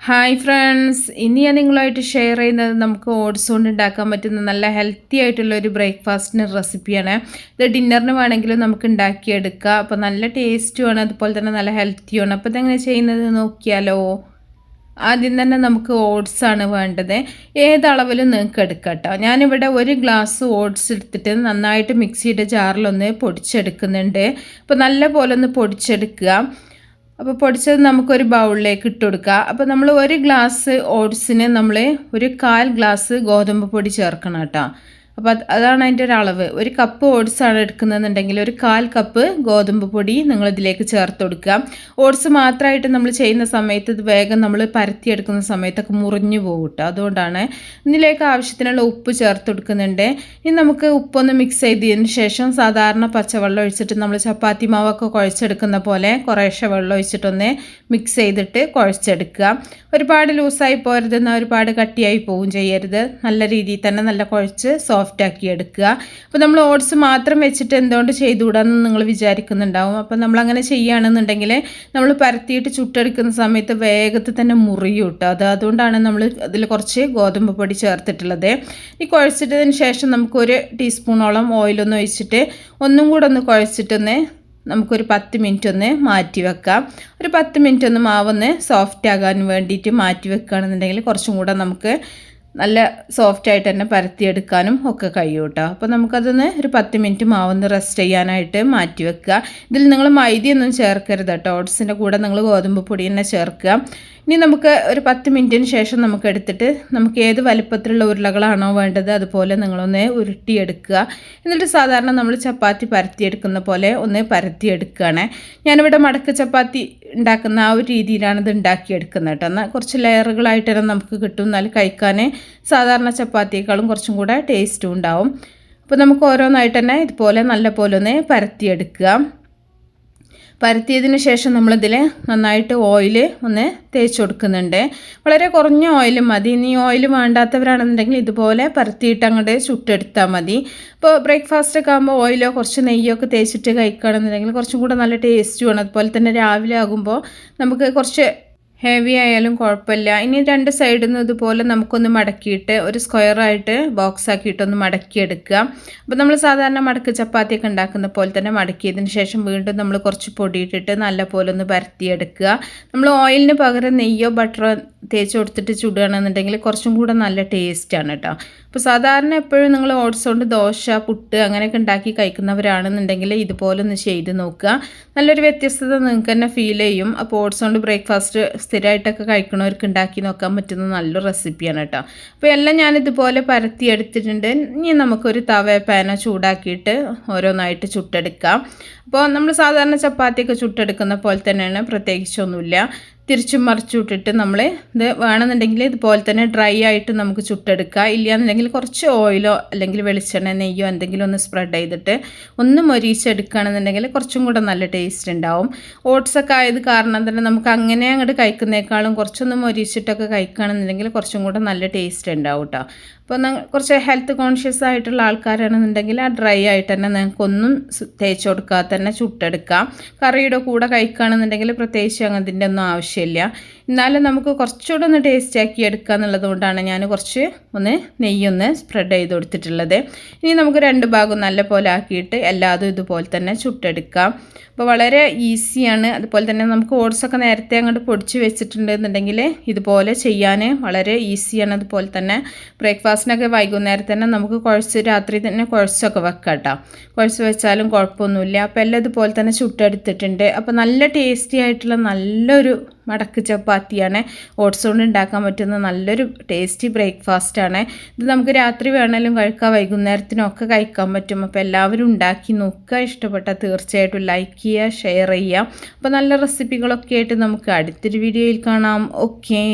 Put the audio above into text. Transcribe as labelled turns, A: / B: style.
A: Hi friends, ഇനി ഞാൻ നിങ്ങളുമായിട്ട് ഷെയർ ചെയ്യുന്നത് നമുക്ക് ഓട്സ് കൊണ്ട് ഉണ്ടാക്കാൻ പറ്റുന്ന നല്ല ഹെൽത്തി ആയിട്ടുള്ള ഒരു ബ്രേക്ക്ഫാസ്റ്റിന് റെസിപ്പിയാണ്. ഇത് ഡിന്നറിന് വേണമെങ്കിലും നമുക്ക് ഉണ്ടാക്കിയെടുക്കാം. അപ്പോൾ നല്ല ടേസ്റ്റുമാണ്, അതുപോലെ തന്നെ നല്ല ഹെൽത്തിയുമാണ്. അപ്പോൾ ഇതെങ്ങനെ ചെയ്യുന്നത് നോക്കിയാലോ. ആദ്യം തന്നെ നമുക്ക് ഓട്സ് ആണ് വേണ്ടത്. ഏത് അളവിലും നിങ്ങൾക്ക് എടുക്കാം കേട്ടോ. ഞാനിവിടെ 1 ഗ്ലാസ് ഓട്സ് എടുത്തിട്ട് നന്നായിട്ട് മിക്സിയുടെ ജാറിലൊന്ന് പൊടിച്ചെടുക്കുന്നുണ്ട്. അപ്പോൾ നല്ല പോലെ ഒന്ന് പൊടിച്ചെടുക്കുക. അപ്പോൾ പൊടിച്ചത് നമുക്കൊരു ബൗളിലേക്ക് ഇട്ട് കൊടുക്കുക. അപ്പോൾ നമ്മൾ 1 ഗ്ലാസ് ഓട്സിന് നമ്മൾ 1/4 ഗ്ലാസ് ഗോതമ്പ് പൊടി ചേർക്കണം കേട്ടോ. അപ്പോൾ അതാണ് അതിൻ്റെ ഒരു അളവ്. 1 കപ്പ് ഓട്സാണ് എടുക്കുന്നതെന്നുണ്ടെങ്കിൽ 1/4 കപ്പ് ഗോതമ്പ് പൊടി നിങ്ങളിതിലേക്ക് ചേർത്ത് കൊടുക്കുക. ഓട്സ് മാത്രമായിട്ട് നമ്മൾ ചെയ്യുന്ന സമയത്ത് ഇത് വേഗം നമ്മൾ പരത്തിയെടുക്കുന്ന സമയത്തൊക്കെ മുറിഞ്ഞു പോകും കേട്ടോ. അതുകൊണ്ടാണ് ഇതിലേക്ക് ആവശ്യത്തിനുള്ള ഉപ്പ് ചേർത്ത് കൊടുക്കുന്നുണ്ട്. ഇനി നമുക്ക് ഉപ്പൊന്ന് മിക്സ് ചെയ്തതിന് ശേഷം സാധാരണ പച്ചവെള്ളം ഒഴിച്ചിട്ട് നമ്മൾ ചപ്പാത്തി മാവൊക്കെ കുഴച്ചെടുക്കുന്ന പോലെ കുറേശ്ശെ വെള്ളം ഒഴിച്ചിട്ടൊന്ന് മിക്സ് ചെയ്തിട്ട് കുഴച്ചെടുക്കുക. ഒരുപാട് ലൂസായി പോരുതെന്നാൽ ഒരുപാട് കട്ടിയായി പോവും ചെയ്യരുത്. നല്ല രീതിയിൽ തന്നെ നല്ല കുഴച്ച് സോഫ്റ്റ് ആക്കി എടുക്കുക. അപ്പോൾ നമ്മൾ ഓട്സ് മാത്രം വെച്ചിട്ട് എന്തുകൊണ്ട് ചെയ്തുകൂടാന്ന് നിങ്ങൾ വിചാരിക്കുന്നുണ്ടാവും. അപ്പോൾ നമ്മളങ്ങനെ ചെയ്യുകയാണെന്നുണ്ടെങ്കിൽ നമ്മൾ പരത്തിയിട്ട് ചുട്ടെടുക്കുന്ന സമയത്ത് വേഗത്തിൽ തന്നെ മുറിയും കേട്ടോ. അതുകൊണ്ടാണ് നമ്മൾ അതിൽ കുറച്ച് ഗോതമ്പ് പൊടി ചേർത്തിട്ടുള്ളത്. ഈ കുഴച്ചിട്ടതിന് ശേഷം നമുക്ക് 1 ടീസ്പൂണോളം ഓയിലൊന്ന് ഒഴിച്ചിട്ട് ഒന്നും കൂടെ ഒന്ന് കുഴച്ചിട്ടൊന്ന് നമുക്കൊരു 10 മിനിറ്റ് ഒന്ന് മാറ്റി വെക്കാം. ഒരു 10 മിനിറ്റ് ഒന്ന് മാവൊന്ന് സോഫ്റ്റ് ആകാൻ വേണ്ടിയിട്ട് മാറ്റി വെക്കുകയാണെന്നുണ്ടെങ്കിൽ കുറച്ചും കൂടെ നമുക്ക് നല്ല സോഫ്റ്റായിട്ട് തന്നെ പരത്തിയെടുക്കാനും ഒക്കെ കഴിയും കേട്ടോ. അപ്പോൾ നമുക്കതൊന്ന് ഒരു 10 മിനിറ്റ് മാവൊന്ന് റെസ്റ്റ് ചെയ്യാനായിട്ട് മാറ്റി വെക്കുക. ഇതിൽ നിങ്ങൾ മൈദയൊന്നും ചേർക്കരുത് കേട്ടോ. ഓട്സിൻ്റെ കൂടെ നിങ്ങൾ ഗോതമ്പ് പൊടി തന്നെ ചേർക്കുക. ഇനി നമുക്ക് ഒരു 10 മിനിറ്റിന് ശേഷം നമുക്ക് എടുത്തിട്ട് നമുക്ക് ഏത് വലിപ്പത്തിലുള്ള ഉരുളകളാണോ വേണ്ടത് അതുപോലെ നിങ്ങളൊന്ന് ഉരുട്ടിയെടുക്കുക. എന്നിട്ട് സാധാരണ നമ്മൾ ചപ്പാത്തി പരത്തിയെടുക്കുന്ന പോലെ ഒന്ന് പരത്തിയെടുക്കുകയാണ്. ഞാനിവിടെ മടക്ക് ചപ്പാത്തി ഉണ്ടാക്കുന്ന ആ ഒരു രീതിയിലാണ് ഇത് ഉണ്ടാക്കിയെടുക്കുന്നത് കേട്ടോ. എന്നാൽ കുറച്ച് ലെയറുകളായിട്ട് തന്നെ നമുക്ക് കിട്ടും. എന്നാൽ കഴിക്കാൻ സാധാരണ ചപ്പാത്തിയേക്കാളും കുറച്ചും കൂടെ ടേസ്റ്റും ഉണ്ടാവും. അപ്പോൾ നമുക്ക് ഓരോന്നായിട്ട് തന്നെ ഇതുപോലെ നല്ല പോലെ ഒന്ന് പരത്തിയെടുക്കുക. പരത്തിയതിന് ശേഷം നമ്മളിതിൽ നന്നായിട്ട് ഓയിൽ ഒന്ന് തേച്ച് കൊടുക്കുന്നുണ്ട്. വളരെ കുറഞ്ഞ ഓയിൽ മതി. ഇനി ഓയിൽ വേണ്ടാത്തവരാണെന്നുണ്ടെങ്കിൽ ഇതുപോലെ പരത്തിയിട്ട് അങ്ങോട്ട് ചുട്ടെടുത്താൽ മതി. ഇപ്പോൾ ബ്രേക്ക്ഫാസ്റ്റൊക്കെ ആകുമ്പോൾ ഓയിലോ കുറച്ച് നെയ്യൊക്കെ തേച്ചിട്ട് കഴിക്കുകയാണെന്നുണ്ടെങ്കിൽ കുറച്ചും കൂടെ നല്ല ടേസ്റ്റുമാണ്. അതുപോലെ തന്നെ രാവിലെ ആകുമ്പോൾ നമുക്ക് കുറച്ച് ഹെവി ആയാലും കുഴപ്പമില്ല. ഇനി 2 സൈഡിൽ നിന്ന് ഇതുപോലെ നമുക്കൊന്ന് മടക്കിയിട്ട് ഒരു സ്ക്വയറായിട്ട് ബോക്സ് ആക്കിയിട്ടൊന്ന് മടക്കിയെടുക്കുക. അപ്പോൾ നമ്മൾ സാധാരണ മടക്ക് ചപ്പാത്തിയൊക്കെ ഉണ്ടാക്കുന്ന പോലെ തന്നെ മടക്കിയതിന് ശേഷം വീണ്ടും നമ്മൾ കുറച്ച് പൊടിയിട്ടിട്ട് നല്ല പോലെ ഒന്ന് പരത്തിയെടുക്കുക. നമ്മൾ ഓയിലിന് പകരം നെയ്യോ ബട്ടറോ തേച്ച് കൊടുത്തിട്ട് ചുടുകയാണെന്നുണ്ടെങ്കിൽ കുറച്ചും കൂടെ നല്ല ടേസ്റ്റാണ് കേട്ടോ. അപ്പോൾ സാധാരണ എപ്പോഴും നിങ്ങൾ ഓട്സ് കൊണ്ട് ദോശ, പുട്ട് അങ്ങനെയൊക്കെ ഉണ്ടാക്കി കഴിക്കുന്നവരാണെന്നുണ്ടെങ്കിൽ ഇതുപോലെ ഒന്ന് ചെയ്ത് നോക്കുക. നല്ലൊരു വ്യത്യസ്തത നിങ്ങൾക്ക് തന്നെ ഫീൽ ചെയ്യും. അപ്പോൾ ഓട്സ് കൊണ്ട് ബ്രേക്ക്ഫാസ്റ്റ് സ്ഥിരമായിട്ടൊക്കെ കഴിക്കണവർക്ക് ഉണ്ടാക്കി നോക്കാൻ പറ്റുന്ന നല്ലൊരു റെസിപ്പിയാണ് കേട്ടോ. അപ്പോൾ എല്ലാം ഞാനിതുപോലെ പരത്തി എടുത്തിട്ടുണ്ട്. ഇനി നമുക്കൊരു തവ പാനോ ചൂടാക്കിയിട്ട് ഓരോന്നായിട്ട് ചുട്ടെടുക്കാം. അപ്പോൾ നമ്മൾ സാധാരണ ചപ്പാത്തിയൊക്കെ ചുട്ടെടുക്കുന്ന പോലെ തന്നെയാണ്, പ്രത്യേകിച്ചൊന്നുമില്ല. തിരിച്ചും മറിച്ചും ഇട്ടിട്ട് നമ്മൾ ഇത് വേണമെന്നുണ്ടെങ്കിൽ ഇതുപോലെ തന്നെ ഡ്രൈ ആയിട്ട് നമുക്ക് ചുട്ടെടുക്കുക. ഇല്ലയെന്നുണ്ടെങ്കിൽ കുറച്ച് ഓയിലോ അല്ലെങ്കിൽ വെളിച്ചെണ്ണ, നെയ്യോ എന്തെങ്കിലും ഒന്ന് സ്പ്രെഡ് ചെയ്തിട്ട് ഒന്ന് മൊരിച്ചെടുക്കുകയാണെന്നുണ്ടെങ്കിൽ കുറച്ചും കൂടെ നല്ല ടേസ്റ്റ് ഉണ്ടാവും. ഓട്സൊക്കെ ആയത് കാരണം തന്നെ നമുക്ക് അങ്ങനെ അങ്ങോട്ട് കഴിക്കുന്നേക്കാളും കുറച്ചൊന്ന് മൊരിച്ചിട്ടൊക്കെ കഴിക്കുകയാണെന്നുണ്ടെങ്കിൽ കുറച്ചും കൂടെ നല്ല ടേസ്റ്റ് ഉണ്ടാവും കേട്ടോ. അപ്പോൾ കുറച്ച് ഹെൽത്ത് കോൺഷ്യസ് ആയിട്ടുള്ള ആൾക്കാരാണെന്നുണ്ടെങ്കിൽ ആ ഡ്രൈ ആയിട്ട് തന്നെ നിങ്ങൾക്കൊന്നും തേച്ച് കൊടുക്കാതെ തന്നെ ചുട്ടെടുക്കാം. കറിയുടെ കൂടെ കഴിക്കുകയാണെന്നുണ്ടെങ്കിൽ പ്രത്യേകിച്ച് അങ്ങനത്തിൻ്റെ ഒന്നും ആവശ്യമില്ല. എന്നാലും നമുക്ക് കുറച്ചുകൂടെ ഒന്ന് ടേസ്റ്റ് ആക്കി എടുക്കുക എന്നുള്ളത് കൊണ്ടാണ് ഞാൻ കുറച്ച് നെയ്യൊന്ന് സ്പ്രെഡ് ചെയ്ത് കൊടുത്തിട്ടുള്ളത്. ഇനി നമുക്ക് 2 ഭാഗം നല്ല പോലെ ആക്കിയിട്ട് എല്ലാതും ഇതുപോലെ തന്നെ ചുട്ടെടുക്കാം. അപ്പോൾ വളരെ ഈസിയാണ്. അതുപോലെ തന്നെ നമുക്ക് ഓട്സൊക്കെ നേരത്തെ അങ്ങോട്ട് പൊടിച്ച് വെച്ചിട്ടുണ്ടെന്നുണ്ടെങ്കിൽ ഇതുപോലെ ചെയ്യാൻ വളരെ ഈസിയാണ്. അതുപോലെ തന്നെ ബ്രേക്ക്ഫാസ്റ്റിനൊക്കെ വൈകുന്നേരം തന്നെ നമുക്ക് കുഴച്ച് രാത്രി തന്നെ കുഴച്ചൊക്കെ വെക്കാം കേട്ടോ. കുഴച്ച് വെച്ചാലും കുഴപ്പമൊന്നുമില്ല. അപ്പോൾ എല്ലാം ഇതുപോലെ തന്നെ ചുട്ടെടുത്തിട്ടുണ്ട്. അപ്പോൾ നല്ല ടേസ്റ്റി ആയിട്ടുള്ള നല്ലൊരു മടക്ക് ചപ്പാത്തിയാണ്. ഓട്സ് കൊണ്ട് ഉണ്ടാക്കാൻ പറ്റുന്ന നല്ലൊരു ടേസ്റ്റി ബ്രേക്ക്ഫാസ്റ്റാണ്. ഇത് നമുക്ക് രാത്രി വേണമെങ്കിലും കഴിക്കാം, വൈകുന്നേരത്തിനൊക്കെ കഴിക്കാൻ പറ്റും. അപ്പോൾ എല്ലാവരും ഉണ്ടാക്കി നോക്കുക. ഇഷ്ടപ്പെട്ടാൽ തീർച്ചയായിട്ടും ലൈക്ക് ചെയ്യുക, ഷെയർ ചെയ്യുക. അപ്പോൾ നല്ല റെസിപ്പികളൊക്കെ ആയിട്ട് നമുക്ക് അടുത്തൊരു വീഡിയോയിൽ കാണാം. ഓക്കേ.